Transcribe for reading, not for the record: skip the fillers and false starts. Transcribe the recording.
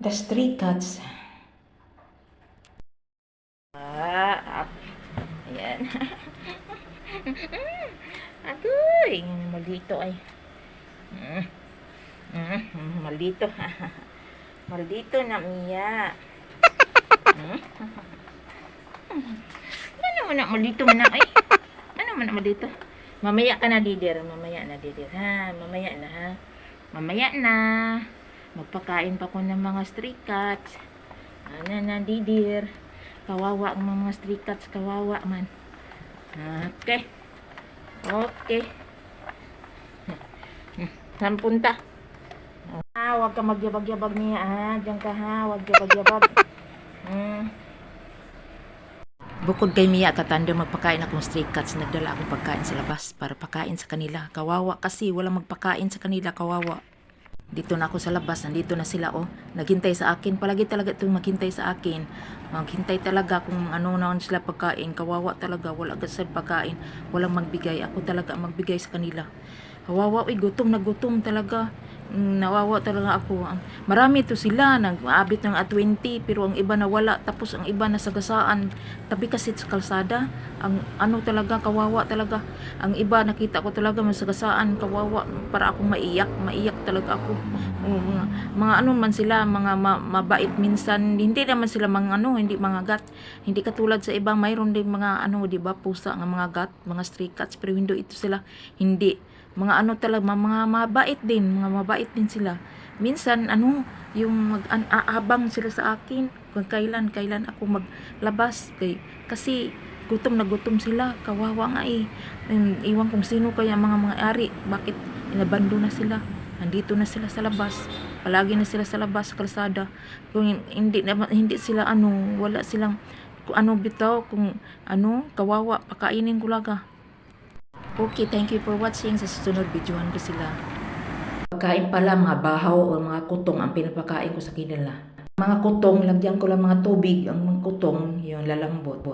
The Stray Cats. Ayan. Agoy, maldito ay. Maldito. Maldito na Mia. Ano mo na maldito man na ay? Ano mo na maldito? Mamaya ka na didir, mamaya na didir ha. Mamaya na ha. Mamaya na. Magpakain pa ko ng mga stray cats. Ano na didir. Kawawa ang mga stray cats, kawawa man. Okay. Okay. Saan punta? Huwag ka magyabag-yabag niya ha. Diyan ka ha. Huwag yabag-yabag. Bukod kay Mia Tatando, magpakain akong stray cats. Nagdala akong pagkain sa labas para pakain sa kanila. Kawawa kasi, walang magpakain sa kanila. Kawawa. Dito na ako sa labas. Nandito na sila oh. Naghintay sa akin. Palagi talaga itong maghintay sa akin. Maghintay talaga kung ano na sila pagkain. Kawawa talaga. Wala agad pagkain. Walang magbigay. Ako talaga ang magbigay sa kanila. Kawawa. Gutom na gutom talaga. Nawawa talaga ako. Marami to sila. Nag-aabit ng 20 pero ang iba na wala. Tapos ang iba na sagasaan. Tabi kasi sa kalsada. Ang ano talaga, kawawa talaga. Ang iba nakita ko talaga masagasaan. Kawawa. Para akong maiyak. Maiyak talaga ako. Mga ano man sila, mga mabait minsan. Hindi naman sila mga ano, hindi mga gat. Hindi katulad sa ibang mayroon din mga ano, di ba, pusa ng mga gat, mga stray cats. Pero hindi ito sila. Hindi. Mga ano talaga, mga mabait din, mga mabait din sila. Minsan ano, yung mag-aabang sila sa akin kung kailan ako maglabas kasi gutom na gutom sila, kawawa nga eh. Iwan kung sino kaya mga ari, bakit inabando na sila, nandito na sila sa labas, palagi na sila sa labas sa kalsada. Kung hindi sila ano, wala silang kung ano bitaw, kung ano, kawawa, pakainin ko laga. Okay, thank you for watching. Sa susunod, videohan ko sila. Pagkain pala, mga bahaw o mga kutong ang pinapakain ko sa kanila. Mga kutong, lagyan ko lang mga tubig. Ang mga kutong, yung lalambot.